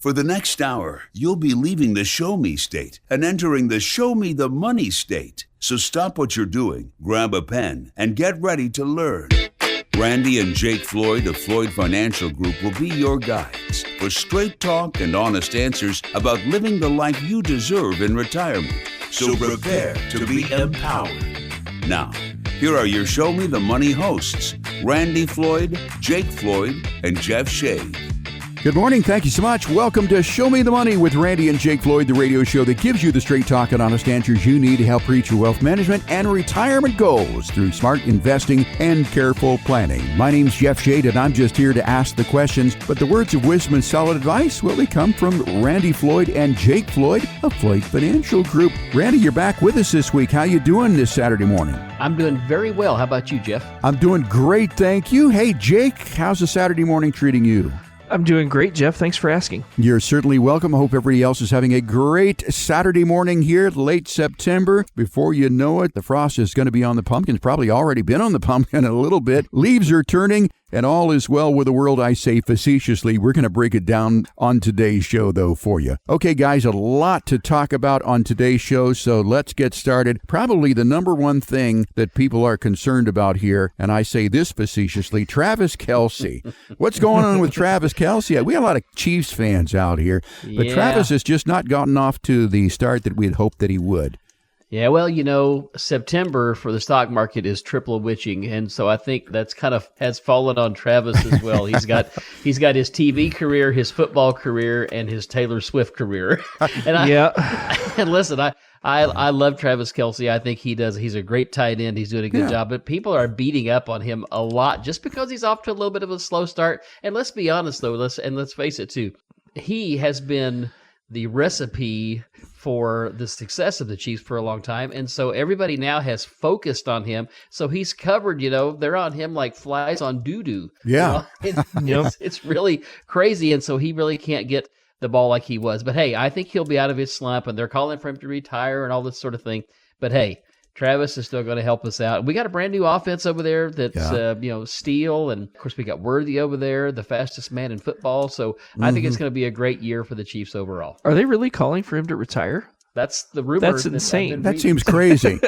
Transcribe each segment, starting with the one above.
For the next hour, you'll be leaving the Show Me state and entering the Show Me the Money state. So stop what you're doing, grab a pen, and get ready to learn. Randy and Jake Floyd of Floyd Financial Group will be your guides for straight talk and honest answers about living the life you deserve in retirement. So prepare to be empowered. Now, here are your Show Me the Money hosts, Randy Floyd, Jake Floyd, and Jeff Shade. Good morning. Thank you so much. Welcome to Show Me the Money with Randy and Jake Floyd, the radio show that gives you the straight talk and honest answers you need to help reach your wealth management and retirement goals through smart investing and careful planning. My name's Jeff Shade, and I'm just here to ask the questions. But the words of wisdom and solid advice, well, they come from Randy Floyd and Jake Floyd of Floyd Financial Group. Randy, you're back with us this week. How you doing this Saturday morning? I'm doing very well. How about you, Jeff? I'm doing great, thank you. Hey, Jake, how's the Saturday morning treating you? I'm doing great, Jeff. Thanks for asking. You're certainly welcome. I hope everybody else is having a great Saturday morning here, late September. Before you know it, the frost is going to be on the pumpkins, probably already been on the pumpkin a little bit. Leaves are turning, and all is well with the world, I say facetiously. We're going to break it down on today's show, though, for you. Okay, guys, a lot to talk about on today's show, so let's get started. Probably the number one thing that people are concerned about here, and I say this facetiously, Travis Kelce. What's going on with Travis Kelce? We have a lot of Chiefs fans out here, but Travis has just not gotten off to the start that we had hoped that he would. Yeah, well, you know, September for the stock market is triple witching, and so I think that's kind of has fallen on Travis as well. He's got his TV career, his football career, and his Taylor Swift career. And listen, I love Travis Kelce. I think he's a great tight end. He's doing a good job, but people are beating up on him a lot just because he's off to a little bit of a slow start. And let's be honest though, let's face it too. He has been the recipe for the success of the Chiefs for a long time. And so everybody now has focused on him. So he's covered, they're on him like flies on doo-doo. Yeah. It's really crazy. And so he really can't get the ball like he was. But hey, I think he'll be out of his slump, and they're calling for him to retire and all this sort of thing. But hey, Travis is still going to help us out. We got a brand new offense over there that's, Steele. And of course we got Worthy over there, the fastest man in football. So I think it's going to be a great year for the Chiefs overall. Are they really calling for him to retire? That's the rumor. That's insane. That seems crazy.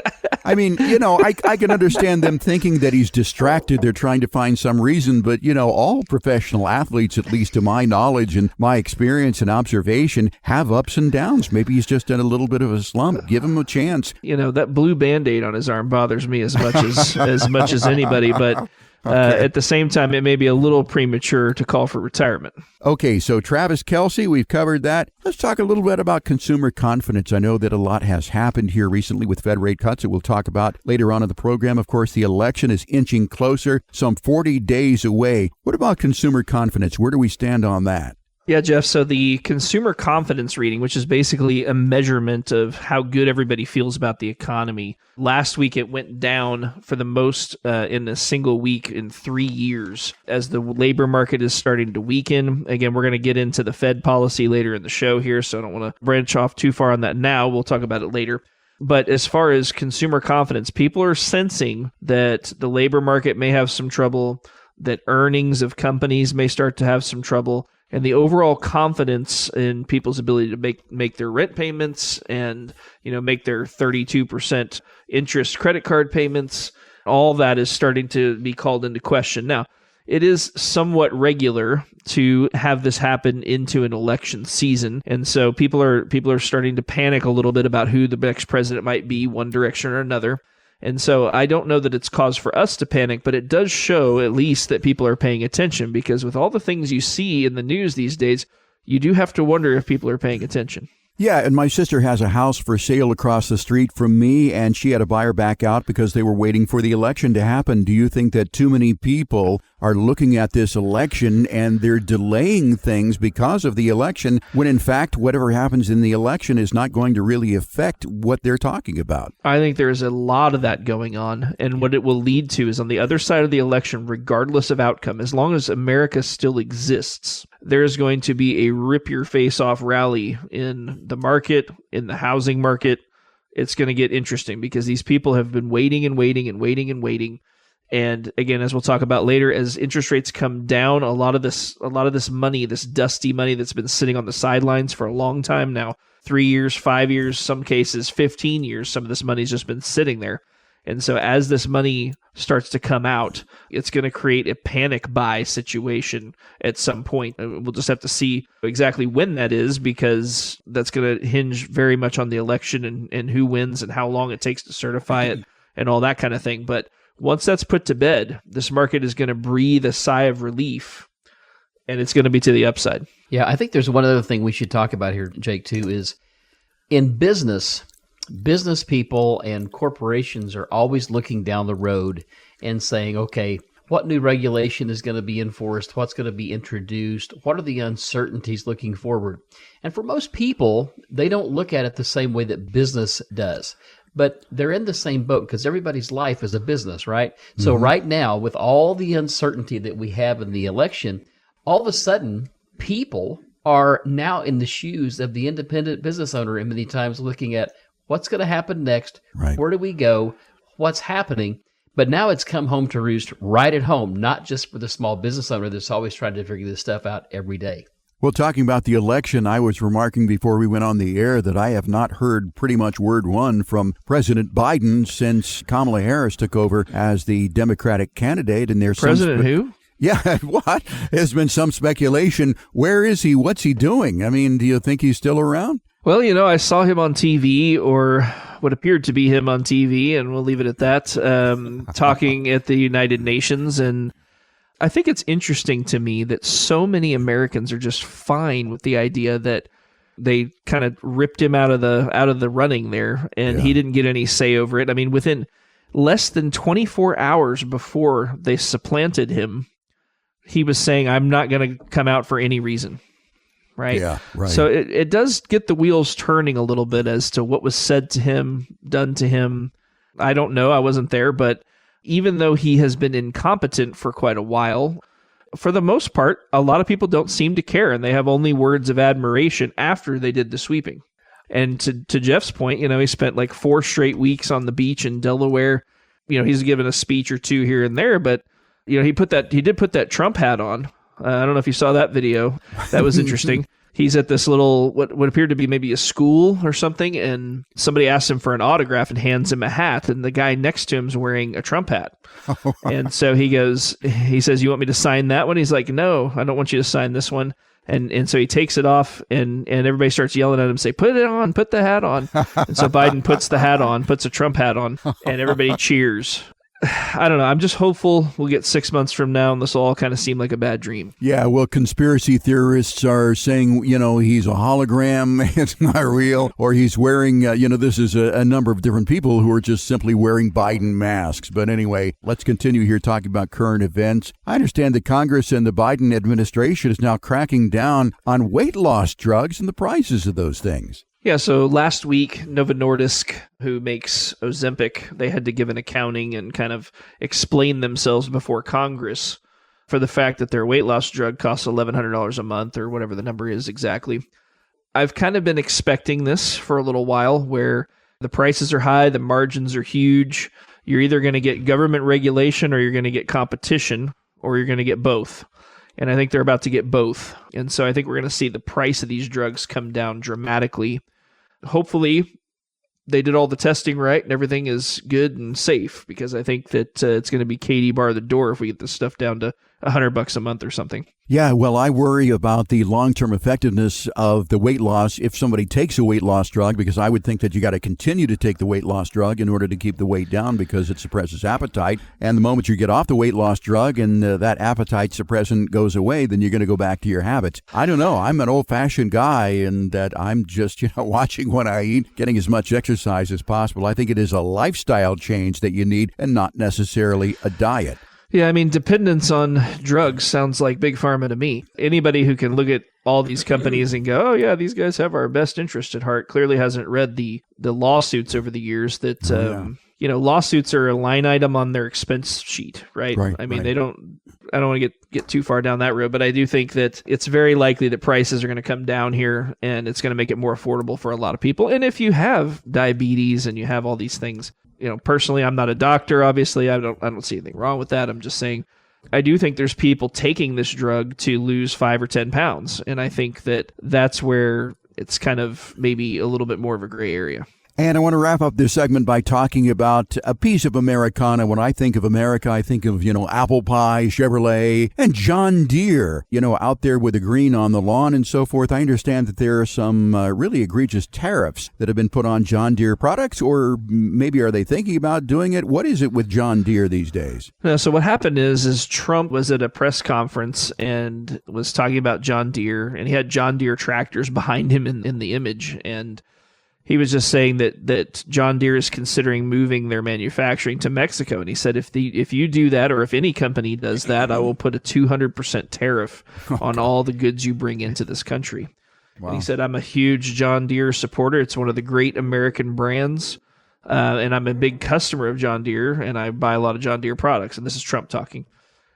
I mean, I can understand them thinking that he's distracted. They're trying to find some reason. But, all professional athletes, at least to my knowledge and my experience and observation, have ups and downs. Maybe he's just in a little bit of a slump. Give him a chance. That blue Band-Aid on his arm bothers me as much as anybody. But at the same time, it may be a little premature to call for retirement. Okay, so Travis Kelce, we've covered that. Let's talk a little bit about consumer confidence. I know that a lot has happened here recently with Fed rate cuts that we'll talk about later on in the program. Of course, the election is inching closer, some 40 days away. What about consumer confidence? Where do we stand on that? Yeah, Jeff, so the consumer confidence reading, which is basically a measurement of how good everybody feels about the economy, last week it went down for the most in a single week in 3 years as the labor market is starting to weaken. Again, we're going to get into the Fed policy later in the show here, so I don't want to branch off too far on that now. We'll talk about it later. But as far as consumer confidence, people are sensing that the labor market may have some trouble, that earnings of companies may start to have some trouble, and the overall confidence in people's ability to make their rent payments and make their 32% interest credit card payments, all that is starting to be called into question. Now, it is somewhat regular to have this happen into an election season, and so people are starting to panic a little bit about who the next president might be, one direction or another. And so I don't know that it's cause for us to panic, but it does show at least that people are paying attention, because with all the things you see in the news these days, you do have to wonder if people are paying attention. Yeah, and my sister has a house for sale across the street from me, and she had a buyer back out because they were waiting for the election to happen. Do you think that too many people are looking at this election and they're delaying things because of the election, when in fact whatever happens in the election is not going to really affect what they're talking about? I think there's a lot of that going on, and what it will lead to is on the other side of the election, regardless of outcome, as long as America still exists, there's going to be a rip-your-face-off rally in the market, in the housing market. It's going to get interesting because these people have been waiting and waiting and waiting and waiting. And again, as we'll talk about later, as interest rates come down, a lot of this money, this dusty money that's been sitting on the sidelines for a long time now, 3 years, 5 years, some cases 15 years, some of this money's just been sitting there. And so as this money starts to come out, it's going to create a panic buy situation at some point. We'll just have to see exactly when that is, because that's going to hinge very much on the election and who wins and how long it takes to certify it and all that kind of thing. But once that's put to bed, this market is going to breathe a sigh of relief, and it's going to be to the upside. Yeah, I think there's one other thing we should talk about here, Jake, too, is in business people and corporations are always looking down the road and saying, okay, what new regulation is going to be enforced? What's going to be introduced? What are the uncertainties looking forward? And for most people, they don't look at it the same way that business does. But they're in the same boat because everybody's life is a business, right? Mm-hmm. So right now, with all the uncertainty that we have in the election, all of a sudden, people are now in the shoes of the independent business owner and many times looking at what's going to happen next? Right. Where do we go? What's happening? But now it's come home to roost right at home, not just for the small business owner that's always trying to figure this stuff out every day. Well, talking about the election, I was remarking before we went on the air that I have not heard pretty much word one from President Biden since Kamala Harris took over as the Democratic candidate. And there's President who? Yeah, what? There's been some speculation. Where is he? What's he doing? I mean, do you think he's still around? Well, I saw him on TV, or what appeared to be him on TV, and we'll leave it at that, talking at the United Nations. And I think it's interesting to me that so many Americans are just fine with the idea that they kind of ripped him out of the running there, and he didn't get any say over it. I mean, within less than 24 hours before they supplanted him, he was saying, "I'm not going to come out for any reason." Right? Yeah, right. So it does get the wheels turning a little bit as to what was said to him, done to him. I don't know. I wasn't there. But even though he has been incompetent for quite a while, for the most part, a lot of people don't seem to care, and they have only words of admiration after they did the sweeping. And to Jeff's point, he spent like 4 straight weeks on the beach in Delaware. He's given a speech or two here and there, but he did put that Trump hat on. I don't know if you saw that video. That was interesting. He's at this little, what appeared to be maybe a school or something, and somebody asks him for an autograph and hands him a hat, and the guy next to him is wearing a Trump hat. And so he says, "You want me to sign that one?" He's like, "No, I don't want you to sign this one." And so he takes it off, and everybody starts yelling at him, say, "Put it on, put the hat on." And so Biden puts the hat on, puts a Trump hat on, and everybody cheers. I don't know. I'm just hopeful we'll get 6 months from now and this will all kind of seem like a bad dream. Yeah, well, conspiracy theorists are saying, he's a hologram, it's not real, or he's wearing, this is a number of different people who are just simply wearing Biden masks. But anyway, let's continue here talking about current events. I understand that Congress and the Biden administration is now cracking down on weight loss drugs and the prices of those things. Yeah, so last week, Novo Nordisk, who makes Ozempic, they had to give an accounting and kind of explain themselves before Congress for the fact that their weight loss drug costs $1,100 a month or whatever the number is exactly. I've kind of been expecting this for a little while, where the prices are high, the margins are huge. You're either going to get government regulation or you're going to get competition, or you're going to get both. And I think they're about to get both. And so I think we're going to see the price of these drugs come down dramatically. Hopefully, they did all the testing right and everything is good and safe, because I think that it's going to be Katie bar the door if we get this stuff down to $100 a month or something. Yeah, well, I worry about the long-term effectiveness of the weight loss if somebody takes a weight loss drug, because I would think that you got to continue to take the weight loss drug in order to keep the weight down, because it suppresses appetite. And the moment you get off the weight loss drug and that appetite suppressant goes away, then you're going to go back to your habits. I don't know. I'm an old-fashioned guy in that I'm just, watching what I eat, getting as much exercise as possible. I think it is a lifestyle change that you need and not necessarily a diet. Yeah, I mean, dependence on drugs sounds like big pharma to me. Anybody who can look at all these companies and go, "Oh yeah, these guys have our best interest at heart," clearly hasn't read the lawsuits over the years that, lawsuits are a line item on their expense sheet, right? I mean, I don't want to get too far down that road, but I do think that it's very likely that prices are going to come down here, and it's going to make it more affordable for a lot of people. And if you have diabetes and you have all these things, personally, I'm not a doctor. Obviously, I don't see anything wrong with that. I'm just saying, I do think there's people taking this drug to lose 5 or 10 pounds. And I think that's where it's kind of maybe a little bit more of a gray area. And I want to wrap up this segment by talking about a piece of Americana. When I think of America, I think of, apple pie, Chevrolet, and John Deere, out there with the green on the lawn and so forth. I understand that there are some really egregious tariffs that have been put on John Deere products, or maybe are they thinking about doing it? What is it with John Deere these days? So what happened is Trump was at a press conference and was talking about John Deere, and he had John Deere tractors behind him in the image, and he was just saying that John Deere is considering moving their manufacturing to Mexico. And he said, if you do that, or if any company does that, I will put a 200% tariff on all the goods you bring into this country. Wow. And he said, I'm a huge John Deere supporter. It's one of the great American brands. And I'm a big customer of John Deere, and I buy a lot of John Deere products. And this is Trump talking.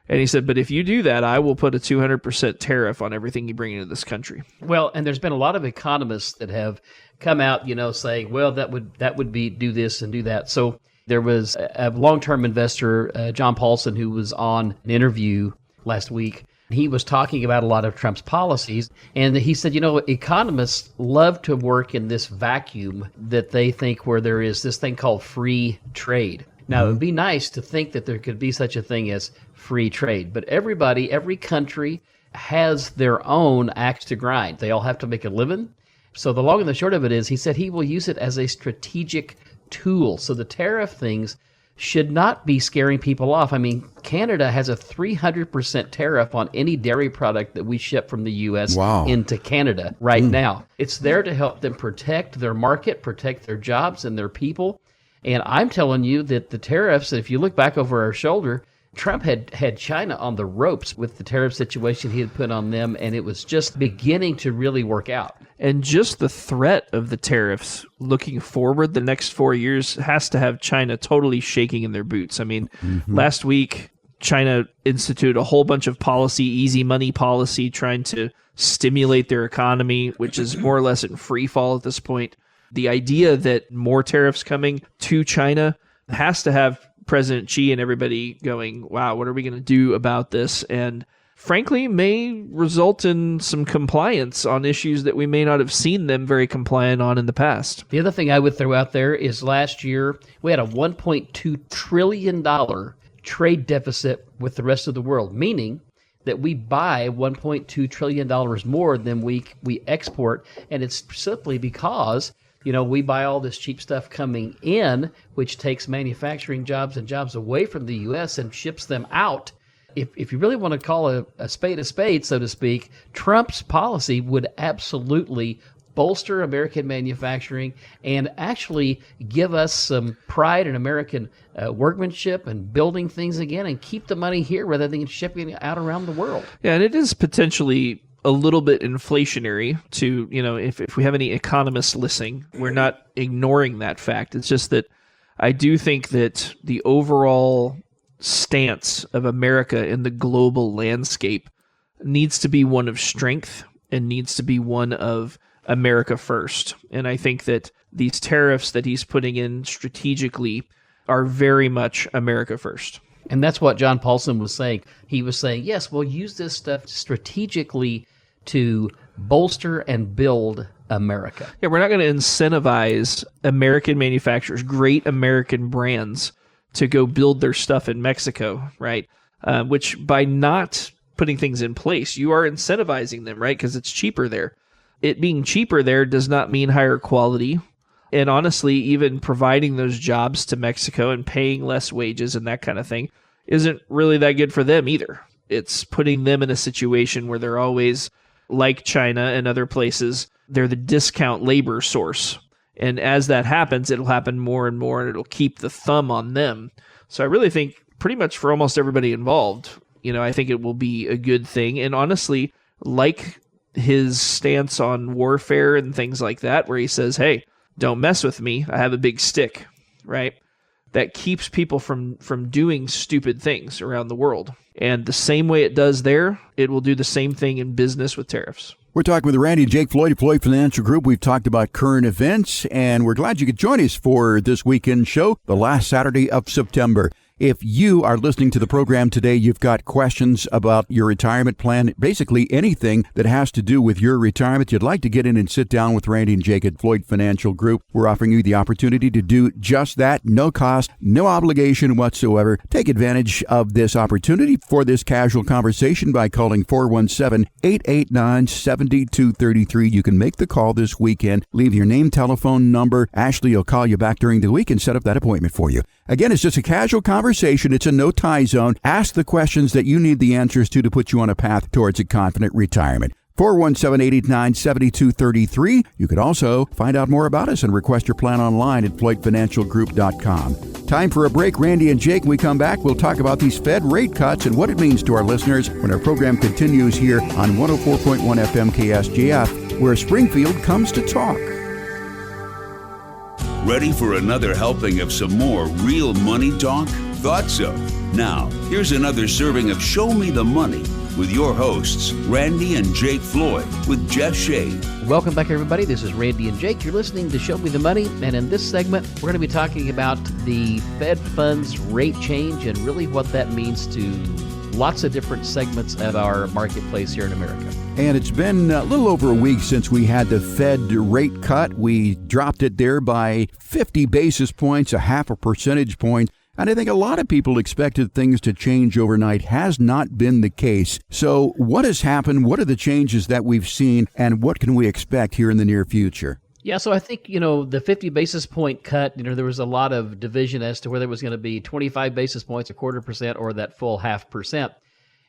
And he said, but if you do that, I will put a 200% tariff on everything you bring into this country. Well, and there's been a lot of economists that have come out, saying, well, that would be do this and do that. So there was a long-term investor, John Paulson, who was on an interview last week. He was talking about a lot of Trump's policies, and he said, economists love to work in this vacuum that they think where there is this thing called free trade. Now, it would be nice to think that there could be such a thing as free trade, but every country has their own axe to grind. They all have to make a living. So the long and the short of it is, he said he will use it as a strategic tool. So the tariff things should not be scaring people off. I mean, Canada has a 300% tariff on any dairy product that we ship from the U.S. into Canada right now. It's there to help them protect their market, protect their jobs and their people. And I'm telling you that the tariffs, if you look back over our shoulder, Trump had China on the ropes with the tariff situation he had put on them, and it was just beginning to really work out. And just the threat of the tariffs looking forward the next 4 years has to have China totally shaking in their boots. I mean, last week, China instituted a whole bunch of policy, easy money policy, trying to stimulate their economy, which is more or less in free fall at this point. The idea that more tariffs coming to China has to have President Xi and everybody going, wow, what are we going to do about this? And frankly, may result in some compliance on issues that we may not have seen them very compliant on in the past. The other thing I would throw out there is last year, we had a $1.2 trillion trade deficit with the rest of the world, meaning that we buy $1.2 trillion more than we export, and it's simply because we buy all this cheap stuff coming in, which takes manufacturing jobs and jobs away from the U.S. and ships them out. If you really want to call a spade, so to speak, Trump's policy would absolutely bolster American manufacturing and actually give us some pride in American workmanship and building things again and keep the money here rather than shipping it out around the world. Yeah, and it is potentially a little bit inflationary to, if we have any economists listening, we're not ignoring that fact. It's just that I do think that the overall stance of America in the global landscape needs to be one of strength and needs to be one of America first. And I think that these tariffs that he's putting in strategically are very much America first. And that's what John Paulson was saying. He was saying, yes, we'll use this stuff strategically to bolster and build America. Yeah, we're not going to incentivize American manufacturers, great American brands, to go build their stuff in Mexico, right? Which by not putting things in place, you are incentivizing them, right? Because it's cheaper there. It being cheaper there does not mean higher quality. And honestly, even providing those jobs to Mexico and paying less wages and that kind of thing isn't really that good for them either. It's putting them in a situation where they're always, like China and other places, they're the discount labor source. And as that happens, it'll happen more and more, and it'll keep the thumb on them. So I really think pretty much for almost everybody involved, I think it will be a good thing. And honestly, like his stance on warfare and things like that, where he says, hey, don't mess with me, I have a big stick, right? That keeps people from doing stupid things around the world. And the same way it does there, it will do the same thing in business with tariffs. We're talking with Randy and Jake Floyd of Floyd Financial Group. We've talked about current events, and we're glad you could join us for this weekend show, the last Saturday of September. If you are listening to the program today, you've got questions about your retirement plan, basically anything that has to do with your retirement, you'd like to get in and sit down with Randy and Jake at Floyd Financial Group. We're offering you the opportunity to do just that. No cost, no obligation whatsoever. Take advantage of this opportunity for this casual conversation by calling 417-889-7233. You can make the call this weekend. Leave your name, telephone number. Ashley will call you back during the week and set up that appointment for you. Again, it's just a casual conversation. It's a no-tie zone. Ask the questions that you need the answers to put you on a path towards a confident retirement. 417-889-7233. You could also find out more about us and request your plan online at FloydFinancialGroup.com. Time for a break. Randy and Jake, when we come back, we'll talk about these Fed rate cuts and what it means to our listeners when our program continues here on 104.1 FM KSGF, where Springfield comes to talk. Ready for another helping of some more real money talk? Thought so. Now, here's another serving of Show Me the Money with your hosts, Randy and Jake Floyd, with Jeff Shade. Welcome back, everybody. This is Randy and Jake. You're listening to Show Me the Money, and in this segment, we're going to be talking about the Fed funds rate change and really what that means to lots of different segments of our marketplace here in America. And it's been a little over a week since we had the Fed rate cut. We dropped it there by 50 basis points, a half a percentage point. And I think a lot of people expected things to change overnight. Has not been the case. So what has happened? What are the changes that we've seen? And what can we expect here in the near future? Yeah, so I think, the 50 basis point cut, there was a lot of division as to whether it was going to be 25 basis points, a 0.25%, or that full 0.5%.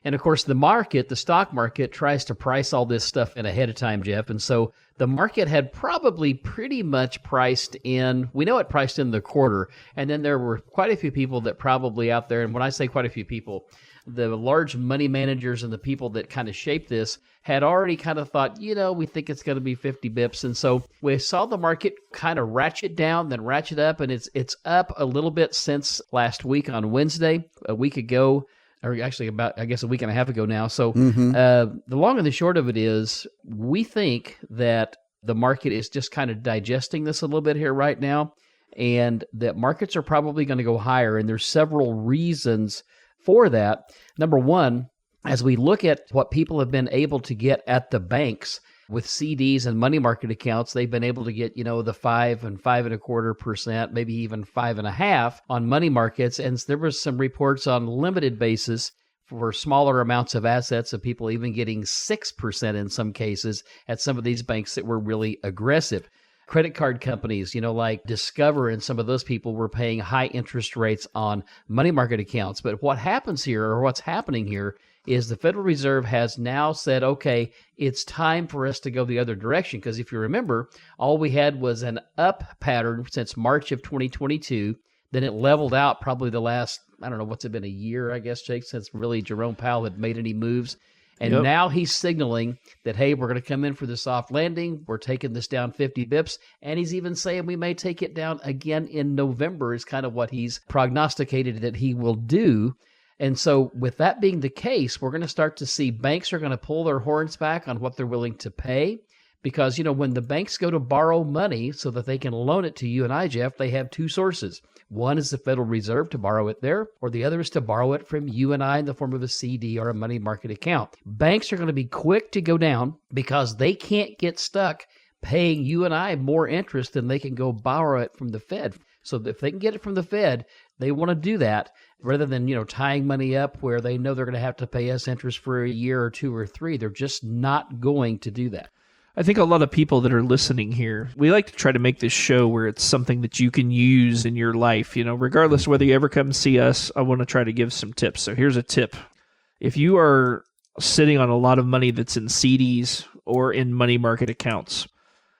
And of course, the stock market tries to price all this stuff in ahead of time, Jeff. And so the market had probably pretty much priced in, we know it priced in the quarter. And then there were quite a few people that probably out there, and when I say quite a few people, the large money managers and the people that kind of shaped this had already kind of thought, we think it's going to be 50 bips. And so we saw the market kind of ratchet down, then ratchet up, and it's up a little bit since last week on Wednesday, a week ago, or actually about, I guess, a week and a half ago now. So the long and the short of it is we think that the market is just kind of digesting this a little bit here right now, and that markets are probably going to go higher. And there's several reasons for that. Number one, as we look at what people have been able to get at the banks with CDs and money market accounts, they've been able to get, the 5 and 5.25%, maybe even 5.5% on money markets. And there was some reports on limited basis for smaller amounts of assets of people even getting 6% in some cases at some of these banks that were really aggressive. Credit card companies, like Discover and some of those people were paying high interest rates on money market accounts. But what happens here, or what's happening here, is the Federal Reserve has now said, okay, it's time for us to go the other direction. Because if you remember, all we had was an up pattern since March of 2022. Then it leveled out probably the last, I don't know, what's it been, a year, I guess, Jake, since really Jerome Powell had made any moves. And now he's signaling that, hey, we're going to come in for the soft landing. We're taking this down 50 bips. And he's even saying we may take it down again in November is kind of what he's prognosticated that he will do. And so with that being the case, we're going to start to see banks are going to pull their horns back on what they're willing to pay. Because, when the banks go to borrow money so that they can loan it to you and I, Jeff, they have two sources. One is the Federal Reserve to borrow it there, or the other is to borrow it from you and I in the form of a CD or a money market account. Banks are going to be quick to go down because they can't get stuck paying you and I more interest than they can go borrow it from the Fed. So if they can get it from the Fed, they want to do that rather than, tying money up where they know they're going to have to pay us interest for a year or two or three. They're just not going to do that. I think a lot of people that are listening here, we like to try to make this show where it's something that you can use in your life. Regardless of whether you ever come see us, I want to try to give some tips. So here's a tip. If you are sitting on a lot of money that's in CDs or in money market accounts,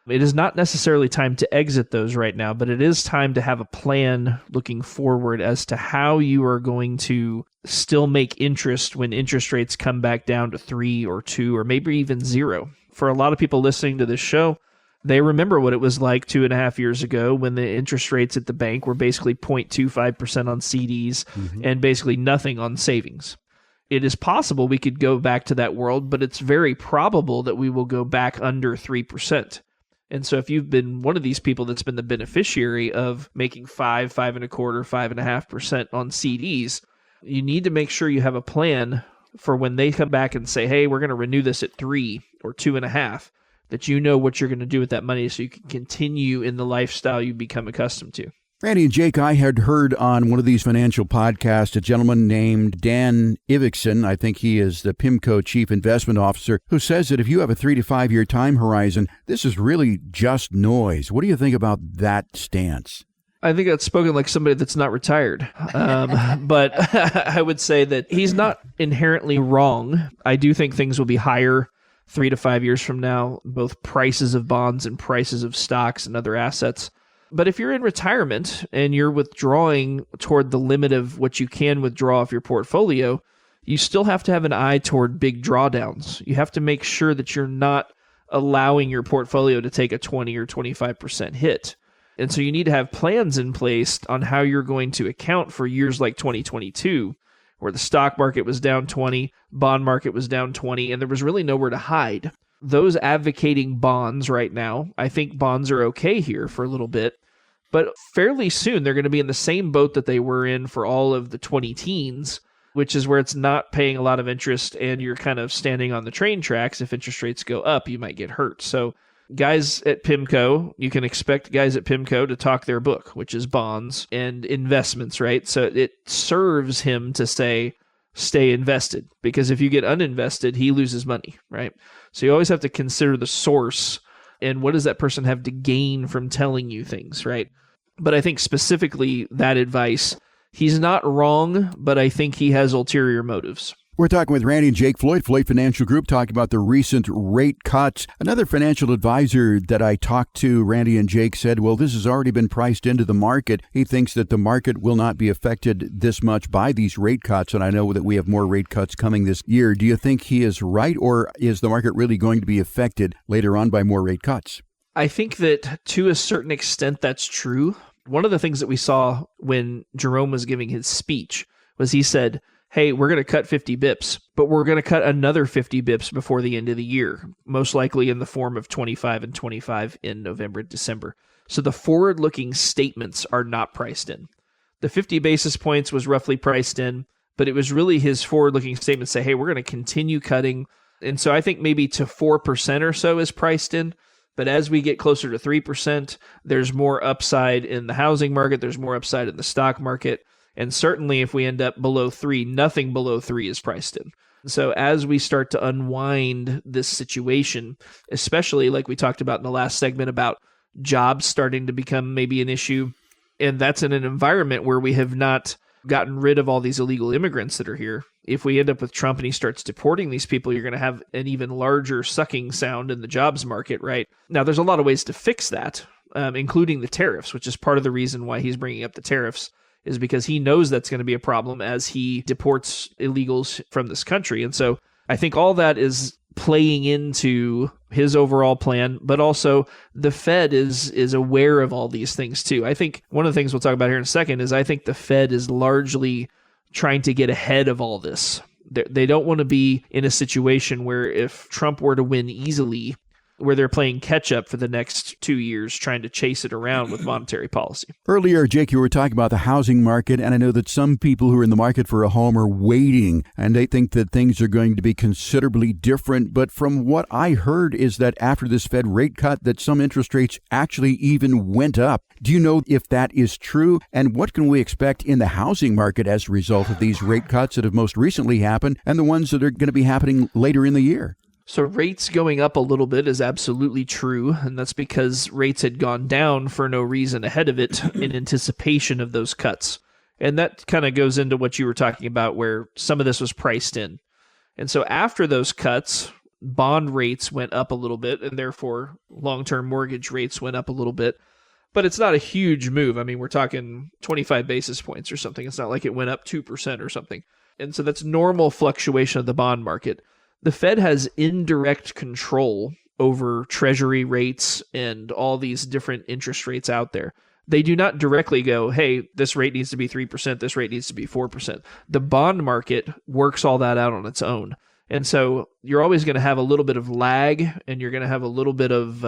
it is not necessarily time to exit those right now, but it is time to have a plan looking forward as to how you are going to still make interest when interest rates come back down to 3 or 2 or maybe even 0. For a lot of people listening to this show, they remember what it was like 2.5 years ago when the interest rates at the bank were basically 0.25% on CDs and basically nothing on savings. it is possible we could go back to that world, but it's very probable that we will go back under 3%. And so if you've been one of these people that's been the beneficiary of making 5.25%, 5.5% on CDs, you need to make sure you have a plan for when they come back and say, hey, we're going to renew this at 3 or 2.5, that you know what you're going to do with that money so you can continue in the lifestyle you become accustomed to. Randy and Jake, I had heard on one of these financial podcasts a gentleman named Dan Ivikson, I think he is the PIMCO Chief Investment Officer, who says that if you have a 3 to 5 year time horizon, this is really just noise. What do you think about that stance? I think that's spoken like somebody that's not retired. But I would say that he's not inherently wrong. I do think things will be higher 3 to 5 years from now, both prices of bonds and prices of stocks and other assets. But if you're in retirement and you're withdrawing toward the limit of what you can withdraw off your portfolio, you still have to have an eye toward big drawdowns. You have to make sure that you're not allowing your portfolio to take a 20 or 25% hit. And so you need to have plans in place on how you're going to account for years like 2022, where the stock market was down 20, bond market was down 20, and there was really nowhere to hide. Those advocating bonds right now, I think bonds are okay here for a little bit, but fairly soon they're going to be in the same boat that they were in for all of the 20 teens, which is where it's not paying a lot of interest and you're kind of standing on the train tracks. If interest rates go up, you might get hurt. So guys at PIMCO, you can expect guys at PIMCO to talk their book, which is bonds and investments, right? So it serves him to say, stay invested, because if you get uninvested, he loses money, right? So you always have to consider the source and what does that person have to gain from telling you things, right? But I think specifically that advice, he's not wrong, but I think he has ulterior motives. We're talking with Randy and Jake Floyd Financial Group, talking about the recent rate cuts. Another financial advisor that I talked to, Randy and Jake, said, well, this has already been priced into the market. He thinks that the market will not be affected this much by these rate cuts, and I know that we have more rate cuts coming this year. Do you think he is right, or is the market really going to be affected later on by more rate cuts? I think that to a certain extent that's true. One of the things that we saw when Jerome was giving his speech was he said, hey, we're going to cut 50 bips, but we're going to cut another 50 bips before the end of the year, most likely in the form of 25 and 25 in November, December. So the forward-looking statements are not priced in. The 50 basis points was roughly priced in, but it was really his forward-looking statement say, hey, we're going to continue cutting. And so I think maybe to 4% or so is priced in. But as we get closer to 3%, there's more upside in the housing market. There's more upside in the stock market. And certainly if we end up below 3, nothing below 3 is priced in. So as we start to unwind this situation, especially like we talked about in the last segment about jobs starting to become maybe an issue, and that's in an environment where we have not gotten rid of all these illegal immigrants that are here. If we end up with Trump and he starts deporting these people, you're going to have an even larger sucking sound in the jobs market, right? Now, there's a lot of ways to fix that, including the tariffs, which is part of the reason why he's bringing up the tariffs, is because he knows that's going to be a problem as he deports illegals from this country. And so I think all that is playing into his overall plan, but also the Fed is aware of all these things too. I think one of the things we'll talk about here in a second is I think the Fed is largely trying to get ahead of all this. They don't want to be in a situation where if Trump were to win easily, where they're playing catch up for the next 2 years, trying to chase it around with monetary policy. Earlier, Jake, you were talking about the housing market, and I know that some people who are in the market for a home are waiting, and they think that things are going to be considerably different. But from what I heard is that after this Fed rate cut, that some interest rates actually even went up. Do you know if that is true? And what can we expect in the housing market as a result of these rate cuts that have most recently happened and the ones that are going to be happening later in the year? So rates going up a little bit is absolutely true, and that's because rates had gone down for no reason ahead of it in anticipation of those cuts. And that kind of goes into what you were talking about where some of this was priced in. And so after those cuts, bond rates went up a little bit, and therefore long-term mortgage rates went up a little bit. But it's not a huge move. I mean, we're talking 25 basis points or something. It's not like it went up 2% or something. And so that's normal fluctuation of the bond market. The Fed has indirect control over treasury rates and all these different interest rates out there. They do not directly go, hey, this rate needs to be 3%, this rate needs to be 4%. The bond market works all that out on its own. And so you're always going to have a little bit of lag, and you're going to have a little bit of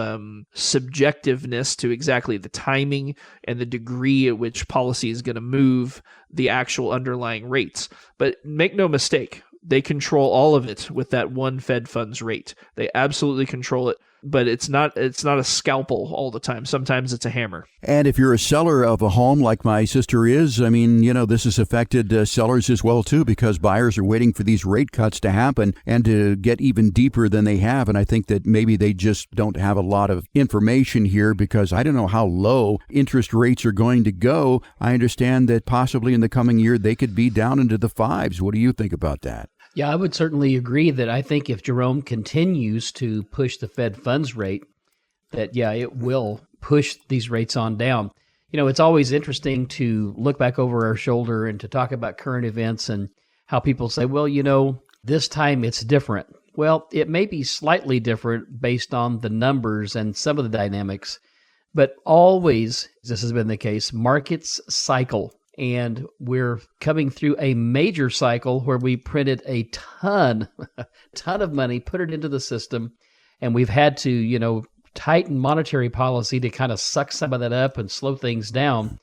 subjectiveness to exactly the timing and the degree at which policy is going to move the actual underlying rates. But make no mistake, they control all of it with that one Fed funds rate. They absolutely control it. But it's not a scalpel all the time. Sometimes it's a hammer. And if you're a seller of a home like my sister is, I mean, this has affected sellers as well, too, because buyers are waiting for these rate cuts to happen and to get even deeper than they have. And I think that maybe they just don't have a lot of information here because I don't know how low interest rates are going to go. I understand that possibly in the coming year, they could be down into the fives. What do you think about that? Yeah, I would certainly agree that I think if Jerome continues to push the Fed funds rate, that, it will push these rates on down. It's always interesting to look back over our shoulder and to talk about current events and how people say, well, this time it's different. Well, it may be slightly different based on the numbers and some of the dynamics, but always, this has been the case, markets cycle. And we're coming through a major cycle where we printed a ton of money, put it into the system, and we've had to, tighten monetary policy to kind of suck some of that up and slow things down.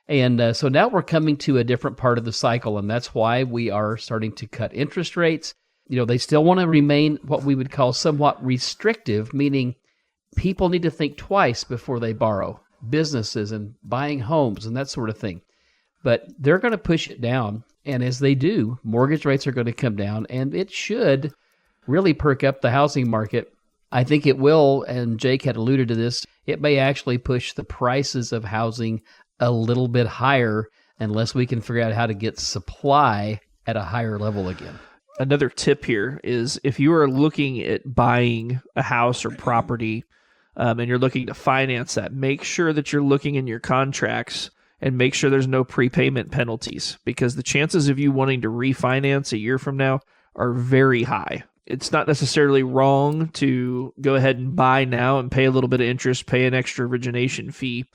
And so now we're coming to a different part of the cycle, and that's why we are starting to cut interest rates. They still want to remain what we would call somewhat restrictive, meaning people need to think twice before they borrow, businesses and buying homes and that sort of thing. But they're going to push it down, and as they do, mortgage rates are going to come down, and it should really perk up the housing market. I think it will, and Jake had alluded to this, it may actually push the prices of housing a little bit higher unless we can figure out how to get supply at a higher level again. Another tip here is if you are looking at buying a house or property and you're looking to finance that, make sure that you're looking in your contracts and make sure there's no prepayment penalties, because the chances of you wanting to refinance a year from now are very high. It's not necessarily wrong to go ahead and buy now and pay a little bit of interest, pay an extra origination fee,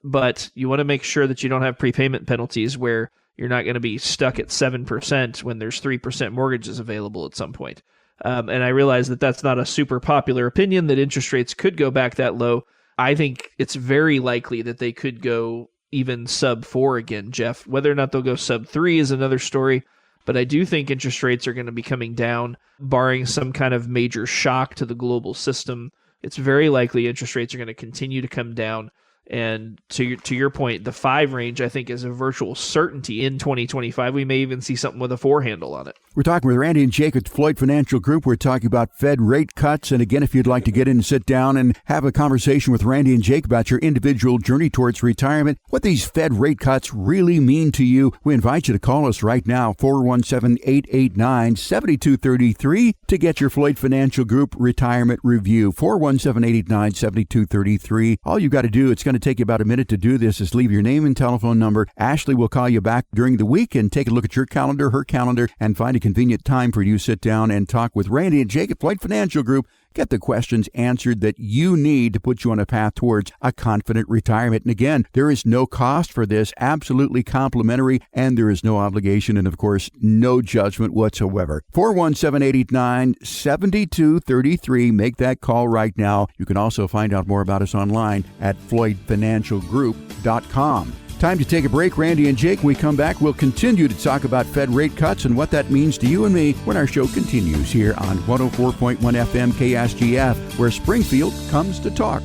but you want to make sure that you don't have prepayment penalties where you're not going to be stuck at 7% when there's 3% mortgages available at some point. And I realize that that's not a super popular opinion, that interest rates could go back that low. I think it's very likely that they could go even sub 4 again, Jeff. Whether or not they'll go sub 3 is another story, but I do think interest rates are going to be coming down, barring some kind of major shock to the global system. It's very likely interest rates are going to continue to come down. And to your point, the 5 range, I think, is a virtual certainty in 2025. We may even see something with a 4 handle on it. We're talking with Randy and Jake at Floyd Financial Group. We're talking about Fed rate cuts. And again, if you'd like to get in and sit down and have a conversation with Randy and Jake about your individual journey towards retirement, what these Fed rate cuts really mean to you, we invite you to call us right now, 417-889-7233, to get your Floyd Financial Group retirement review. 417-889-7233. All you got to do, it's going to take you about a minute to do this, is leave your name and telephone number. Ashley will call you back during the week and take a look at your calendar, her calendar, and find a convenient time for you to sit down and talk with Randy and Jake at Floyd Financial Group. Get the questions answered that you need to put you on a path towards a confident retirement. And again, there is no cost for this, absolutely complimentary, and there is no obligation and, of course, no judgment whatsoever. 417-889-7233. Make that call right now. You can also find out more about us online at floydfinancialgroup.com. Time to take a break. Randy and Jake, when we come back, we'll continue to talk about Fed rate cuts and what that means to you and me when our show continues here on 104.1 FM KSGF, where Springfield comes to talk.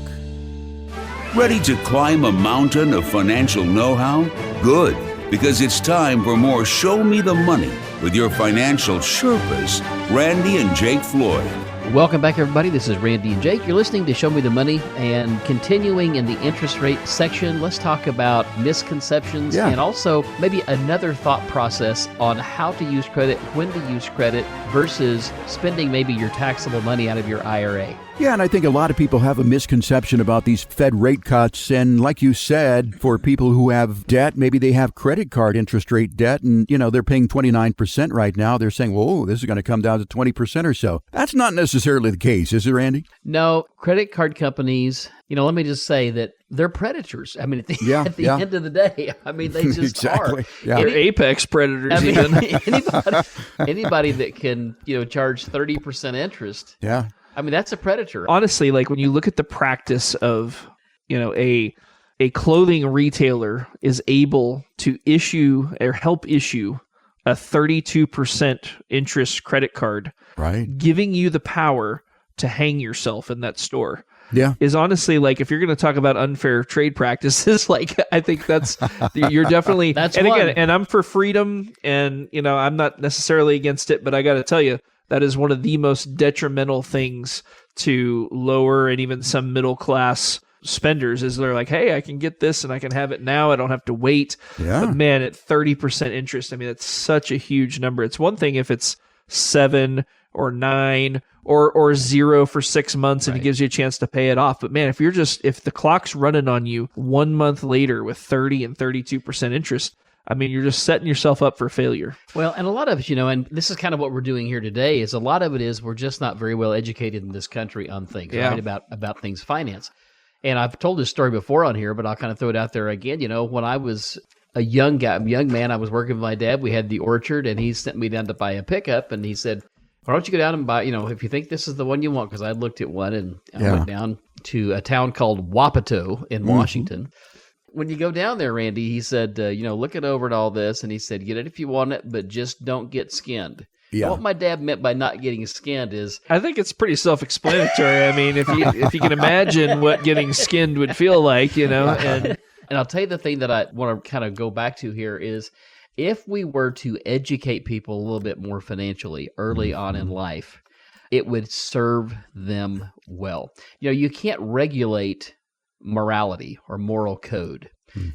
Ready to climb a mountain of financial know-how? Good, because it's time for more Show Me the Money with your financial Sherpas, Randy and Jake Floyd. Welcome back, everybody. This is Randy and Jake. You're listening to Show Me the Money, and continuing in the interest rate section, let's talk about misconceptions and also maybe another thought process on how to use credit, when to use credit versus spending maybe your taxable money out of your IRA. Yeah, and I think a lot of people have a misconception about these Fed rate cuts. And like you said, for people who have debt, maybe they have credit card interest rate debt and, they're paying 29% right now. They're saying, whoa, this is going to come down to 20% or so. That's not necessarily the case, is it, Randy? No, credit card companies let me just say that they're predators. I mean, at the, Yeah. end of the day, I mean, they just Exactly. are. Yeah. They're apex predators, I mean, even. anybody that can, charge 30% interest. Yeah. I mean, that's a predator. Honestly, like when you look at the practice of, a clothing retailer is able to issue or help issue a 32% interest credit card, Right. giving you the power to hang yourself in that store. Yeah. Is honestly, like, if you're going to talk about unfair trade practices, like, I think you're definitely, That's and one. again, and I'm for freedom, and, I'm not necessarily against it, but I got to tell you, that is one of the most detrimental things to lower and even some middle class spenders, is they're like, hey, I can get this and I can have it now. I don't have to wait. Yeah. But man, at 30% interest, I mean, that's such a huge number. It's one thing if it's 7 or 9 or 0 for 6 months and it gives you a chance to pay it off. But man, if the clock's running on you 1 month later with 30 and 32% interest, I mean, you're just setting yourself up for failure. Well, and a lot of it, and this is kind of what we're doing here today, is a lot of it is we're just not very well educated in this country on things, right? About things finance. And I've told this story before on here, but I'll kind of throw it out there again. When I was a young man, I was working with my dad. We had the orchard, and he sent me down to buy a pickup, and he said, why don't you go down and buy, if you think this is the one you want, because I looked at one, and I went down to a town called Wapato in Washington. When you go down there, Randy, he said, look it over at all this, and he said, get it if you want it, but just don't get skinned. Yeah. And what my dad meant by not getting skinned is, I think it's pretty self-explanatory. I mean, if you can imagine what getting skinned would feel like, and and I'll tell you the thing that I want to kind of go back to here is, if we were to educate people a little bit more financially early on in life, it would serve them well. You can't regulate morality or moral code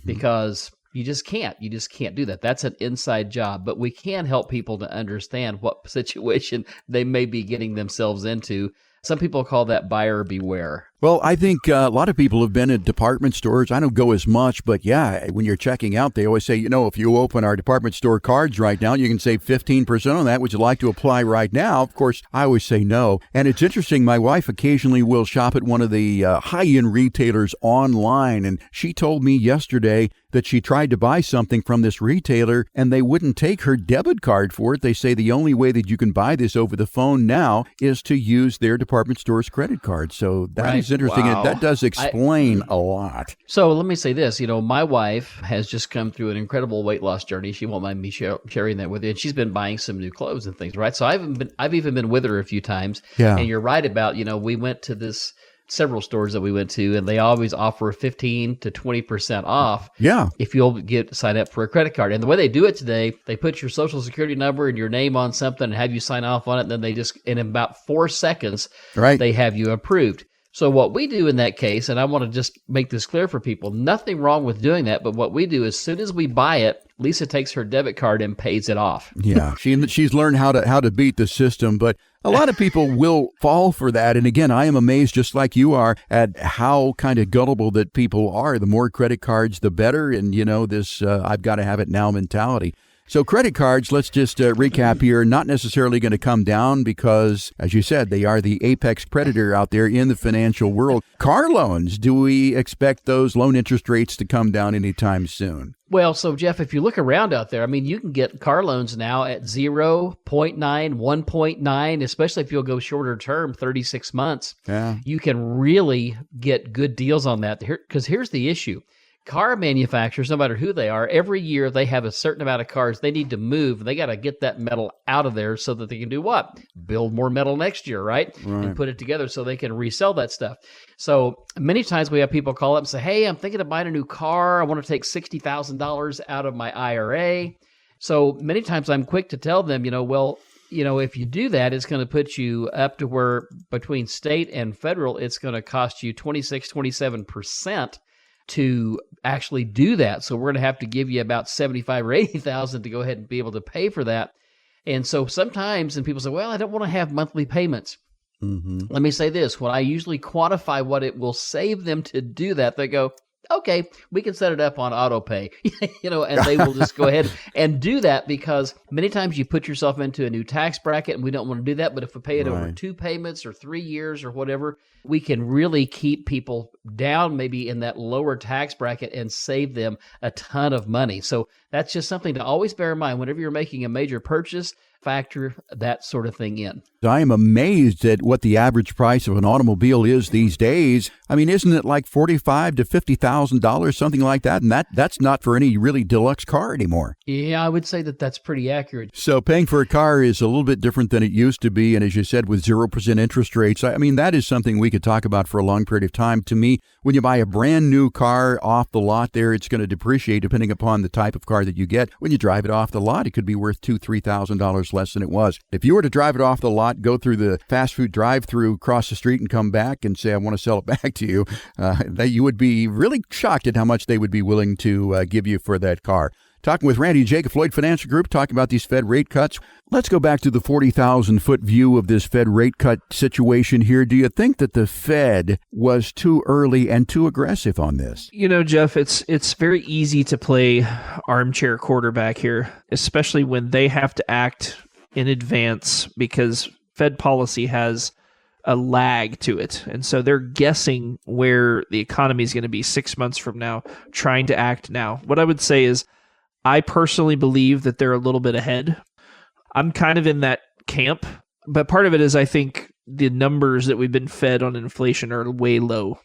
because you just can't do that. That's an inside job, but we can help people to understand what situation they may be getting themselves into. Some people call that buyer beware. Well, I think a lot of people have been at department stores. I don't go as much, but yeah, when you're checking out, they always say, if you open our department store cards right now, you can save 15% on that. Would you like to apply right now? Of course, I always say no. And it's interesting, my wife occasionally will shop at one of the high-end retailers online, and she told me yesterday that she tried to buy something from this retailer and they wouldn't take her debit card for it. They say the only way that you can buy this over the phone now is to use their department store's credit card. So that is interesting. Wow. That does explain a lot. So let me say this, my wife has just come through an incredible weight loss journey. She won't mind me sharing that with you. And she's been buying some new clothes and things, right? So I've even been with her a few times. Yeah. And you're right about, we went to several stores that we went to, and they always offer 15 to 20% off. Yeah. If you'll sign up for a credit card. And the way they do it today, they put your social security number and your name on something and have you sign off on it. And then they just, in about 4 seconds, they have you approved. So what we do in that case, and I want to just make this clear for people, nothing wrong with doing that, but what we do, as soon as we buy it, Lisa takes her debit card and pays it off. Yeah, she's learned how to beat the system, but a lot of people will fall for that. And again, I am amazed, just like you are, at how kind of gullible that people are. The more credit cards, the better. And this I've got to have it now mentality. So credit cards, let's just recap here, not necessarily going to come down because, as you said, they are the apex predator out there in the financial world. Car loans, do we expect those loan interest rates to come down anytime soon? Well, so Jeff, if you look around out there, I mean, you can get car loans now at 0.9, 1.9, especially if you'll go shorter term, 36 months. Yeah. You can really get good deals on that. Because here's the issue. Car manufacturers, no matter who they are, every year they have a certain amount of cars they need to move. They got to get that metal out of there so that they can do what? Build more metal next year, right? And put it together so they can resell that stuff. So many times we have people call up and say, hey, I'm thinking of buying a new car. I want to take $60,000 out of my IRA. So many times I'm quick to tell them, if you do that, it's going to put you up to where between state and federal, it's going to cost you 26, 27% to actually do that. So we're going to have to give you about $75,000 or $80,000 to go ahead and be able to pay for that. And so sometimes, and people say, well, I don't want to have monthly payments. Let me say this. When I usually quantify what it will save them to do that, they go, okay, we can set it up on auto pay, and they will just go ahead and do that, because many times you put yourself into a new tax bracket and we don't want to do that. But if we pay it over 2 payments or 3 years or whatever, we can really keep people down maybe in that lower tax bracket and save them a ton of money. So that's just something to always bear in mind whenever you're making a major purchase. Factor that sort of thing in. I am amazed at what the average price of an automobile is these days. I mean, isn't it like $45,000 to $50,000, something like that? And that's not for any really deluxe car anymore. Yeah, I would say that that's pretty accurate. So paying for a car is a little bit different than it used to be. And as you said, with 0% interest rates, I mean, that is something we could talk about for a long period of time. To me, when you buy a brand new car off the lot there, it's going to depreciate depending upon the type of car that you get. When you drive it off the lot, it could be worth $2,000, $3,000 less than it was. If you were to drive it off the lot, go through the fast food drive-through, cross the street and come back and say, I want to sell it back to you, that you would be really shocked at how much they would be willing to give you for that car. Talking with Randy and Jake of Floyd Financial Group, talking about these Fed rate cuts. Let's go back to the 40,000-foot view of this Fed rate cut situation here. Do you think that the Fed was too early and too aggressive on this? Jeff, it's very easy to play armchair quarterback here, especially when they have to act in advance, because Fed policy has a lag to it. And so they're guessing where the economy is going to be 6 months from now, trying to act now. What I would say is, I personally believe that they're a little bit ahead. I'm kind of in that camp, but part of it is I think the numbers that we've been fed on inflation are way low.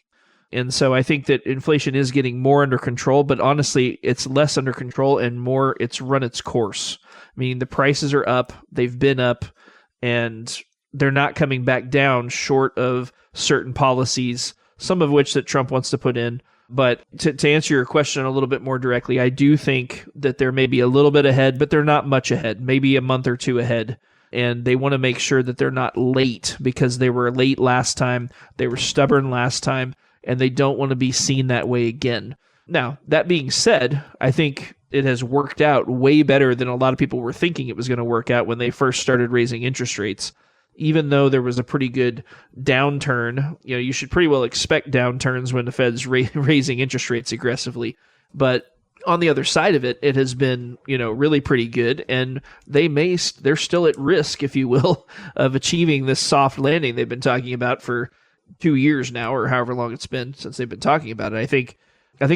And so I think that inflation is getting more under control, but honestly, it's less under control and more it's run its course. Meaning the prices are up, they've been up, and they're not coming back down short of certain policies, some of which that Trump wants to put in. But to answer your question a little bit more directly, I do think that they're maybe a little bit ahead, but they're not much ahead, maybe a month or two ahead. And they want to make sure that they're not late, because they were late last time, they were stubborn last time, and they don't want to be seen that way again. Now, that being said, I think it has worked out way better than a lot of people were thinking it was going to work out when they first started raising interest rates. Even though there was a pretty good downturn, you should pretty well expect downturns when the Fed's raising interest rates aggressively. But on the other side of it, it has been, really pretty good, and they're still at risk, if you will, of achieving this soft landing they've been talking about for 2 years now, or however long it's been since they've been talking about it. I think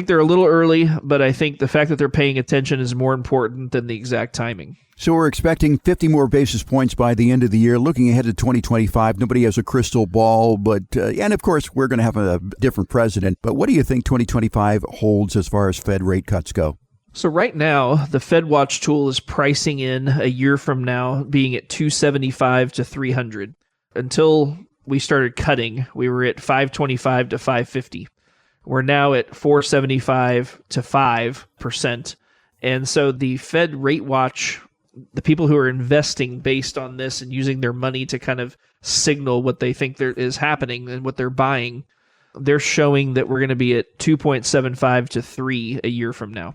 they're a little early, but I think the fact that they're paying attention is more important than the exact timing. So we're expecting 50 more basis points by the end of the year. Looking ahead to 2025, nobody has a crystal ball, but and of course, we're going to have a different president. But what do you think 2025 holds as far as Fed rate cuts go? So right now, the Fed Watch tool is pricing in a year from now being at 275 to 300. Until we started cutting, we were at 525 to 550. We're now at 475 to 5%. And so the Fed Rate Watch, the people who are investing based on this and using their money to kind of signal what they think there is happening and what they're buying, they're showing that we're going to be at 2.75 to 3 a year from now.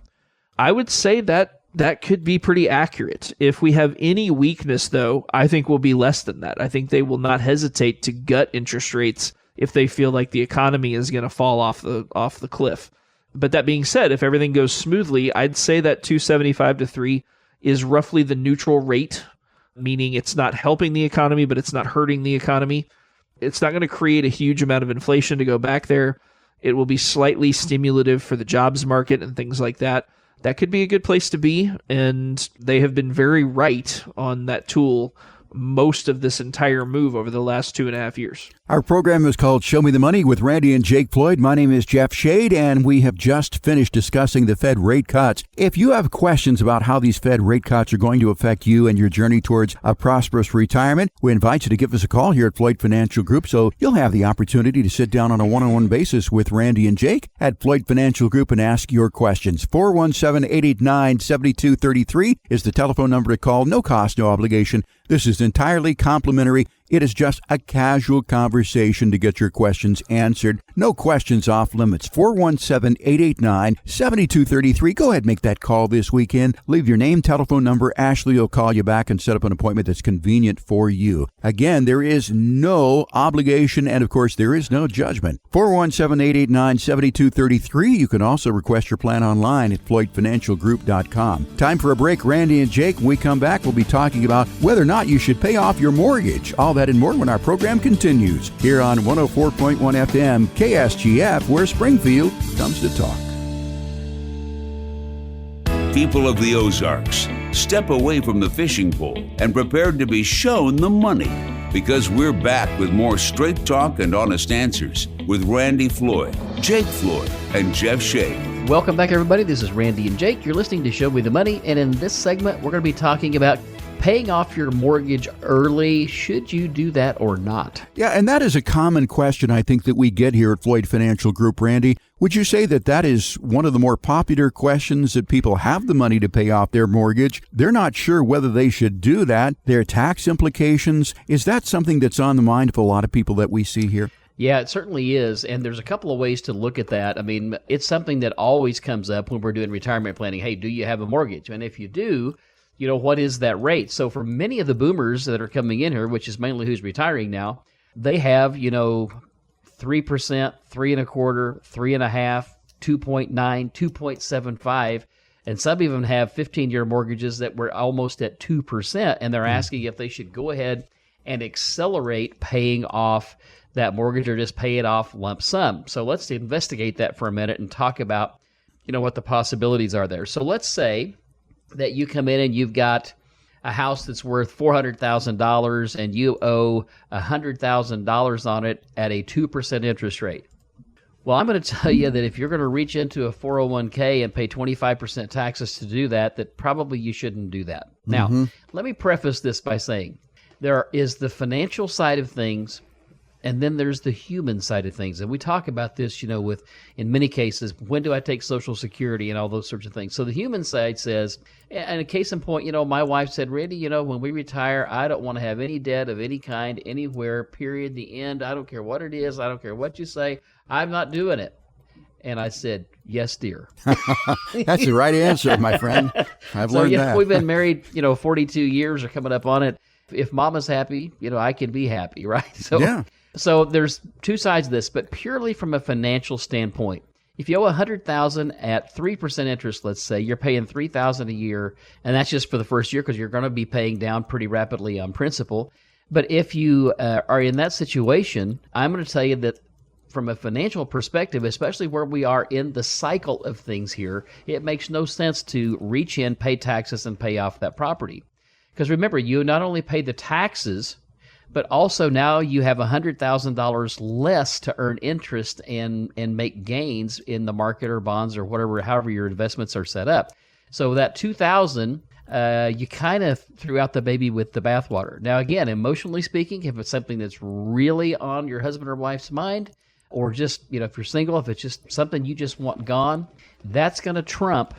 I would say that could be pretty accurate. If we have any weakness, though, I think we'll be less than that. I think they will not hesitate to gut interest rates if they feel like the economy is going to fall off the cliff. But that being said, if everything goes smoothly, I'd say that 275 to 3 is roughly the neutral rate, meaning it's not helping the economy, but it's not hurting the economy. It's not going to create a huge amount of inflation to go back there. It will be slightly stimulative for the jobs market and things like that. That could be a good place to be, and they have been very right on that tool most of this entire move over the last 2.5 years. Our program is called Show Me the Money with Randy and Jake Floyd. My name is Jeff Shade, and we have just finished discussing the Fed rate cuts. If you have questions about how these Fed rate cuts are going to affect you and your journey towards a prosperous retirement, we invite you to give us a call here at Floyd Financial Group, so you'll have the opportunity to sit down on a one-on-one basis with Randy and Jake at Floyd Financial Group and ask your questions. 417-889-7233 is the telephone number to call. No cost, no obligation. This is entirely complimentary. It is just a casual conversation to get your questions answered. No questions off limits. 417-889-7233. Go ahead and make that call this weekend. Leave your name, telephone number. Ashley will call you back and set up an appointment that's convenient for you. Again, there is no obligation, and of course, there is no judgment. 417-889-7233. You can also request your plan online at FloydFinancialGroup.com. Time for a break. Randy and Jake, when we come back, we'll be talking about whether or not you should pay off your mortgage. All that and more when our program continues here on 104.1 FM KSGF, where Springfield comes to talk. People of the Ozarks, step away from the fishing pole and prepare to be shown the money, because we're back with more straight talk and honest answers with Randy Floyd, Jake Floyd, and Jeff Shea. Welcome back, everybody. This is Randy and Jake. You're listening to Show Me the Money, and in this segment, we're going to be talking about paying off your mortgage early. Should you do that or not? Yeah, and that is a common question I think that we get here at Floyd Financial Group, Randy. Would you say that that is one of the more popular questions, that people have the money to pay off their mortgage? They're not sure whether they should do that. Their tax implications, is that something that's on the mind of a lot of people that we see here? Yeah, it certainly is. And there's a couple of ways to look at that. I mean, it's something that always comes up when we're doing retirement planning. Hey, do you have a mortgage? And if you do, you know, what is that rate? So for many of the boomers that are coming in here, which is mainly who's retiring now, they have, 3%, 3.25%, 3.5%, 2.9%, 2.75%. And some even have 15-year mortgages that were almost at 2%. And they're asking if they should go ahead and accelerate paying off that mortgage or just pay it off lump sum. So let's investigate that for a minute and talk about, what the possibilities are there. So let's say that you come in and you've got a house that's worth $400,000 and you owe $100,000 on it at a 2% interest rate. Well, I'm going to tell you that if you're going to reach into a 401k and pay 25% taxes to do that, that probably you shouldn't do that. Now, let me preface this by saying there is the financial side of things, and then there's the human side of things. And we talk about this, with, in many cases, when do I take Social Security and all those sorts of things. So the human side says, and a case in point, my wife said, Randy, when we retire, I don't want to have any debt of any kind, anywhere, period, the end. I don't care what it is. I don't care what you say. I'm not doing it. And I said, yes, dear. That's the right answer, my friend. I've learned that. We've been married, 42 years or coming up on it. If mama's happy, I can be happy, right? So, yeah. So there's two sides of this, but purely from a financial standpoint, if you owe $100,000 at 3% interest, let's say, you're paying $3,000 a year, and that's just for the first year because you're going to be paying down pretty rapidly on principal. But if you are in that situation, I'm going to tell you that from a financial perspective, especially where we are in the cycle of things here, it makes no sense to reach in, pay taxes, and pay off that property. Because remember, you not only pay the taxes, but also now you have $100,000 less to earn interest and make gains in the market or bonds or whatever, however your investments are set up. So that $2,000, you kind of threw out the baby with the bathwater. Now, again, emotionally speaking, if it's something that's really on your husband or wife's mind, or just, if you're single, if it's just something you just want gone, that's going to trump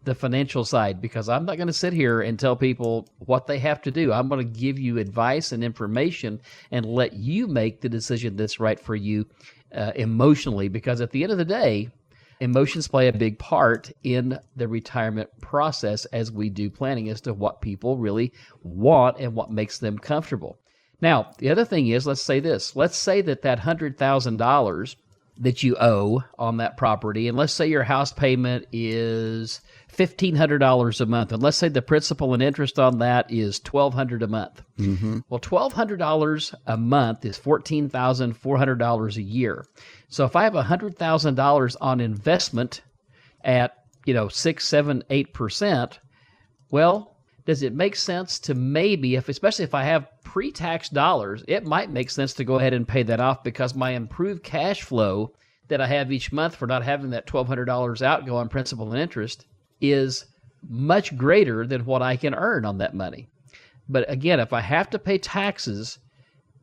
the financial side, because I'm not going to sit here and tell people what they have to do. I'm going to give you advice and information and let you make the decision that's right for you emotionally, because at the end of the day, emotions play a big part in the retirement process as we do planning as to what people really want and what makes them comfortable. Now, the other thing is, let's say this. Let's say that $100,000 that you owe on that property, and let's say your house payment is $1,500 a month, and let's say the principal and interest on that is $1,200 a month. Well, $1,200 a month is $14,400 a year. So if I have $100,000 on investment at 6, 7, 8%, well, does it make sense to maybe, especially if I have pre-tax dollars, it might make sense to go ahead and pay that off, because my improved cash flow that I have each month for not having that $1,200 out go on principal and interest is much greater than what I can earn on that money. But again, if I have to pay taxes,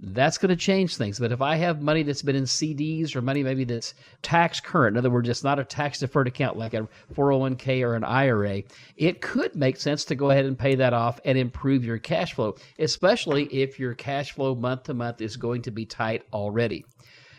that's going to change things. But if I have money that's been in CDs or money maybe that's tax current, in other words, it's not a tax deferred account like a 401k or an IRA, it could make sense to go ahead and pay that off and improve your cash flow, especially if your cash flow month to month is going to be tight already.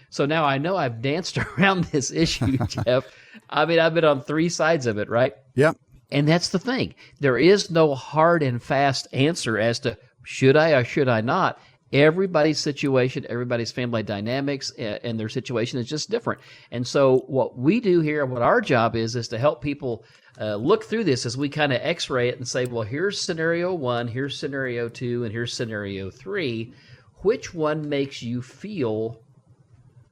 So now I know I've danced around this issue, Jeff. I mean, I've been on three sides of it, right? Yep. And that's the thing. There is no hard and fast answer as to should I or should I not. Everybody's situation, everybody's family dynamics, and their situation is just different. And so what we do here, what our job is to help people look through this as we kind of x-ray it and say, well, here's scenario 1, here's scenario 2, and here's scenario 3. Which one makes you feel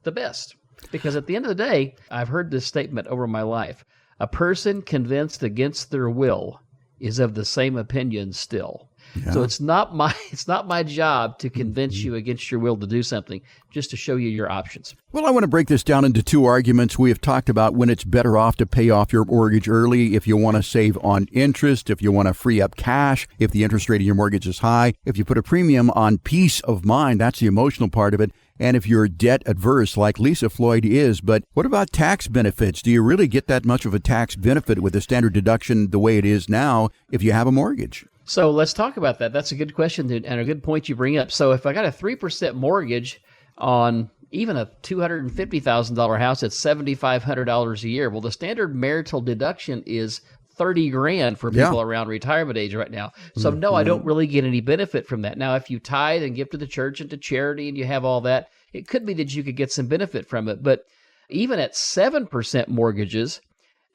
the best? Because at the end of the day, I've heard this statement over my life. A person convinced against their will is of the same opinion still. Yeah. So it's not my job to convince you against your will to do something, just to show you your options. Well, I want to break this down into two arguments. We have talked about when it's better off to pay off your mortgage early, if you want to save on interest, if you want to free up cash, if the interest rate of your mortgage is high, if you put a premium on peace of mind, that's the emotional part of it, and if you're debt adverse like Lisa Floyd is. But what about tax benefits? Do you really get that much of a tax benefit with the standard deduction the way it is now if you have a mortgage? So let's talk about that. That's a good question and a good point you bring up. So if I got a 3% mortgage on even a $250,000 house, it's $7,500 a year. Well, the standard marital deduction is $30,000 for people around retirement age right now. So no, I don't really get any benefit from that. Now, if you tithe and give to the church and to charity and you have all that, it could be that you could get some benefit from it. But even at 7% mortgages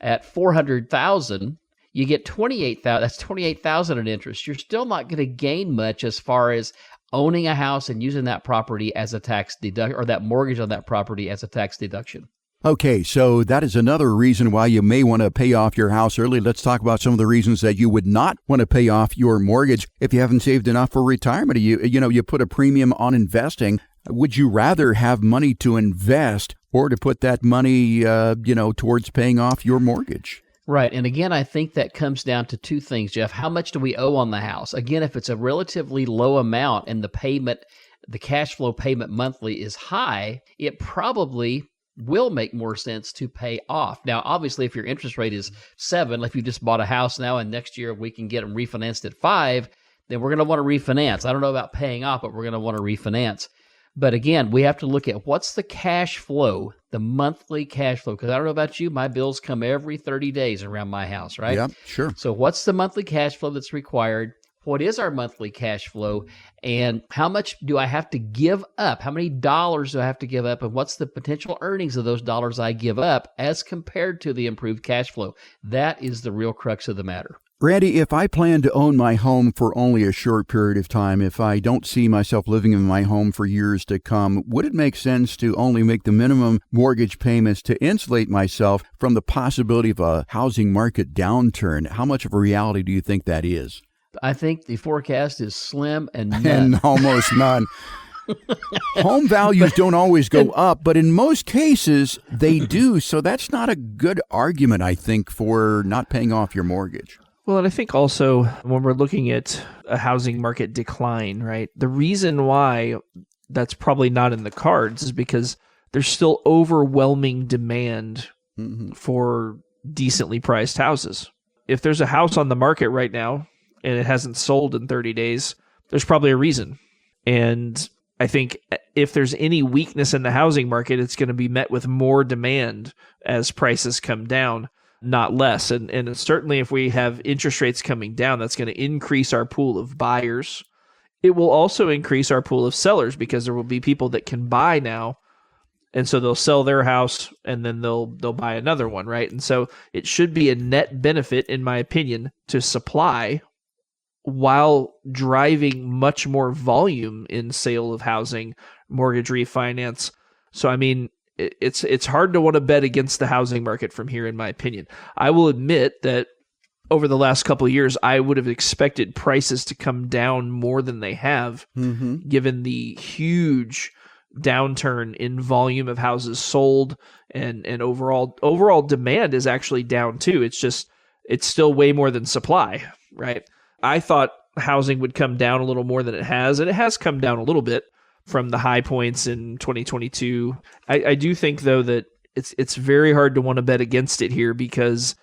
at $400,000, you get $28,000. That's $28,000 in interest. You're still not going to gain much as far as owning a house and using that property as a tax deduction, or that mortgage on that property as a tax deduction. Okay, so that is another reason why you may want to pay off your house early. Let's talk about some of the reasons that you would not want to pay off your mortgage if you haven't saved enough for retirement. You put a premium on investing. Would you rather have money to invest or to put that money, towards paying off your mortgage? Right. And again, I think that comes down to two things, Jeff. How much do we owe on the house? Again, if it's a relatively low amount and the cash flow payment monthly is high, it probably will make more sense to pay off. Now, obviously, if your interest rate is 7, if you just bought a house now and next year we can get them refinanced at 5, then we're going to want to refinance. I don't know about paying off, but we're going to want to refinance. But again, we have to look at what's the cash flow, the monthly cash flow. Because I don't know about you, my bills come every 30 days around my house, right? Yeah, sure. So what's the monthly cash flow that's required? What is our monthly cash flow? And how much do I have to give up? How many dollars do I have to give up? And what's the potential earnings of those dollars I give up as compared to the improved cash flow? That is the real crux of the matter. Randy, if I plan to own my home for only a short period of time, if I don't see myself living in my home for years to come, would it make sense to only make the minimum mortgage payments to insulate myself from the possibility of a housing market downturn? How much of a reality do you think that is? I think the forecast is slim and none. And almost none. Home values don't always go up, but in most cases, they do. So that's not a good argument, I think, for not paying off your mortgage. Well, and I think also when we're looking at a housing market decline, right, the reason why that's probably not in the cards is because there's still overwhelming demand for decently priced houses. If there's a house on the market right now and it hasn't sold in 30 days, there's probably a reason. And I think if there's any weakness in the housing market, it's going to be met with more demand as prices come down, not less. And certainly if we have interest rates coming down, that's going to increase our pool of buyers. It will also increase our pool of sellers because there will be people that can buy now. And so they'll sell their house and then they'll buy another one, right? And so it should be a net benefit, in my opinion, to supply while driving much more volume in sale of housing, mortgage refinance. So, I mean, it's hard to want to bet against the housing market from here, in my opinion. I will admit that over the last couple of years, I would have expected prices to come down more than they have, given the huge downturn in volume of houses sold, and overall demand is actually down too. It's still way more than supply, right? I thought housing would come down a little more than it has, and it has come down a little bit, from the high points in 2022. I do think, though, that it's very hard to want to bet against it here, because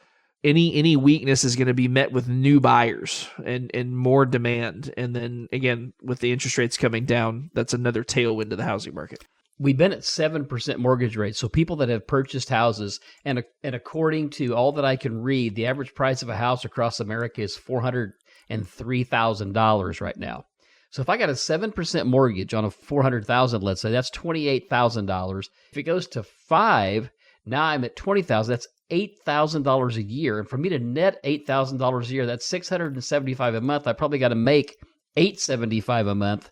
any weakness is going to be met with new buyers and more demand. And then again, with the interest rates coming down, that's another tailwind to the housing market. We've been at 7% mortgage rates. So people that have purchased houses, and according to all that I can read, the average price of a house across America is $403,000 right now. So if I got a 7% mortgage on a $400,000, let's say, that's $28,000. If it goes to 5, now I'm at $20,000. That's $8,000 a year. And for me to net $8,000 a year, that's $675 a month. I probably got to make $875 a month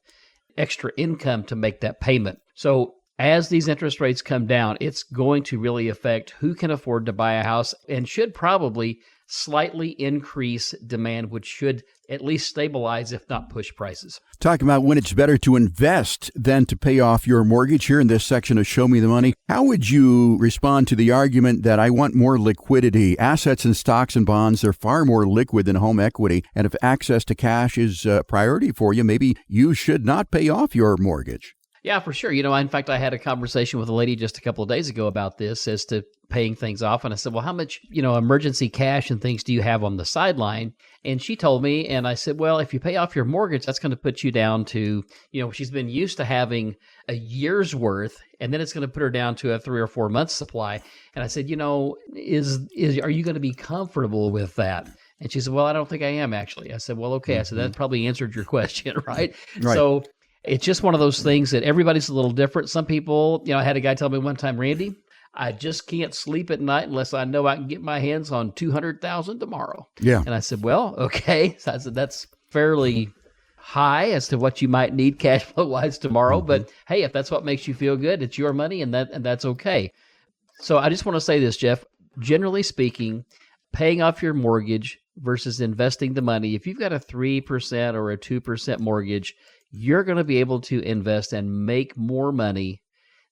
extra income to make that payment. So as these interest rates come down, it's going to really affect who can afford to buy a house, and should probably slightly increase demand, which should at least stabilize, if not push prices. Talking about when it's better to invest than to pay off your mortgage here in this section of Show Me the Money. How would you respond to the argument that I want more liquidity? Assets and stocks and bonds, they're far more liquid than home equity. And if access to cash is a priority for you, maybe you should not pay off your mortgage. Yeah, for sure. In fact, I had a conversation with a lady just a couple of days ago about this as to paying things off. And I said, well, how much, emergency cash and things do you have on the sideline? And she told me, and I said, well, if you pay off your mortgage, that's going to put you down to, she's been used to having a year's worth, and then it's going to put her down to a 3 or 4 months supply. And I said, are you going to be comfortable with that? And she said, well, I don't think I am, actually. I said, well, okay. I said, that probably answered your question, right? So it's just one of those things that everybody's a little different. Some people, I had a guy tell me one time, Randy, I just can't sleep at night unless I know I can get my hands on $200,000 tomorrow. Yeah. And I said, well, okay. So I said, that's fairly high as to what you might need cash flow wise tomorrow. But hey, if that's what makes you feel good, it's your money, and that's okay. So I just want to say this, Jeff. Generally speaking, paying off your mortgage versus investing the money, if you've got a 3% or a 2% mortgage, you're going to be able to invest and make more money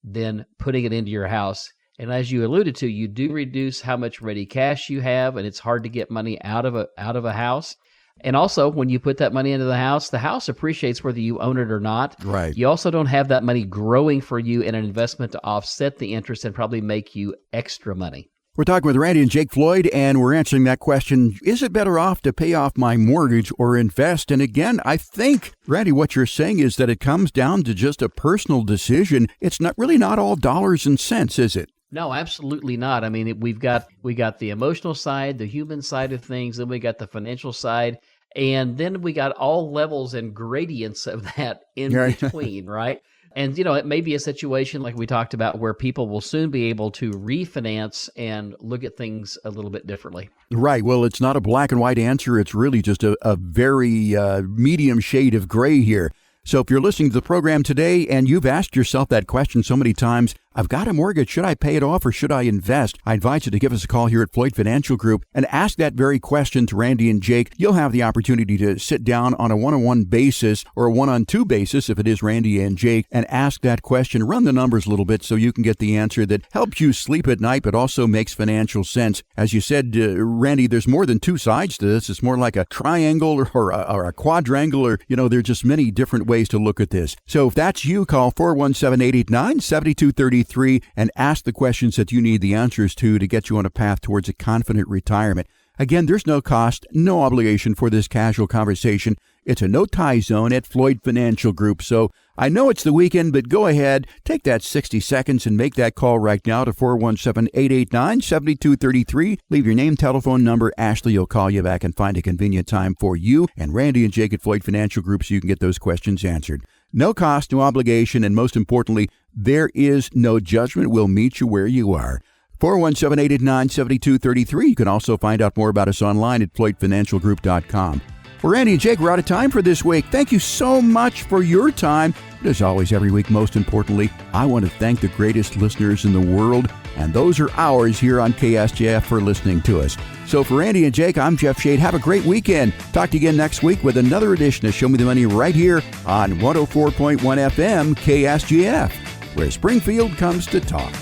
than putting it into your house. And as you alluded to, you do reduce how much ready cash you have, and it's hard to get money out of a house. And also, when you put that money into the house appreciates whether you own it or not. Right. You also don't have that money growing for you in an investment to offset the interest and probably make you extra money. We're talking with Randy and Jake Floyd, and we're answering that question, is it better off to pay off my mortgage or invest? And again, I think, Randy, what you're saying is that it comes down to just a personal decision. It's not all dollars and cents, is it? No, absolutely not. I mean, we got the emotional side, the human side of things, then we got the financial side, and then we got all levels and gradients of that in between, right? And, it may be a situation like we talked about where people will soon be able to refinance and look at things a little bit differently. Right. Well, it's not a black and white answer. It's really just a very medium shade of gray here. So if you're listening to the program today and you've asked yourself that question so many times, I've got a mortgage. Should I pay it off or should I invest? I invite you to give us a call here at Floyd Financial Group and ask that very question to Randy and Jake. You'll have the opportunity to sit down on a one-on-one basis or a one-on-two basis if it is Randy and Jake and ask that question. Run the numbers a little bit so you can get the answer that helps you sleep at night but also makes financial sense. As you said, Randy, there's more than two sides to this. It's more like a triangle or a quadrangle, or, there are just many different ways to look at this. So if that's you, call 417-889-7233 and ask the questions that you need the answers to get you on a path towards a confident retirement. Again, there's no cost, no obligation for this casual conversation. It's a no-tie zone at Floyd Financial Group. So I know it's the weekend, but go ahead, take that 60 seconds and make that call right now to 417-889-7233. Leave your name, telephone number. Ashley will call you back and find a convenient time for you and Randy and Jake at Floyd Financial Group so you can get those questions answered. No cost, no obligation, and most importantly, there is no judgment. We'll meet you where you are. 417-889-7233. You can also find out more about us online at FloydFinancialGroup.com. For Randy and Jake, we're out of time for this week. Thank you so much for your time. But as always, every week, most importantly, I want to thank the greatest listeners in the world, and those are ours here on KSJF for listening to us. So for Randy and Jake, I'm Jeff Shade. Have a great weekend. Talk to you again next week with another edition of Show Me the Money right here on 104.1 FM KSJF, where Springfield comes to talk.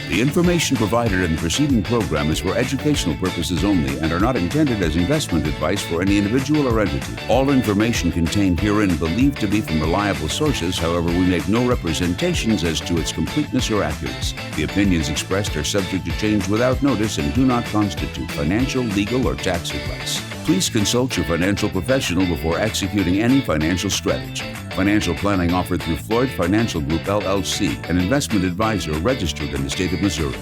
The information provided in the preceding program is for educational purposes only and are not intended as investment advice for any individual or entity. All information contained herein believed to be from reliable sources, however, we make no representations as to its completeness or accuracy. The opinions expressed are subject to change without notice and do not constitute financial, legal, or tax advice. Please consult your financial professional before executing any financial strategy. Financial planning offered through Floyd Financial Group, LLC, an investment advisor registered in the state of Missouri.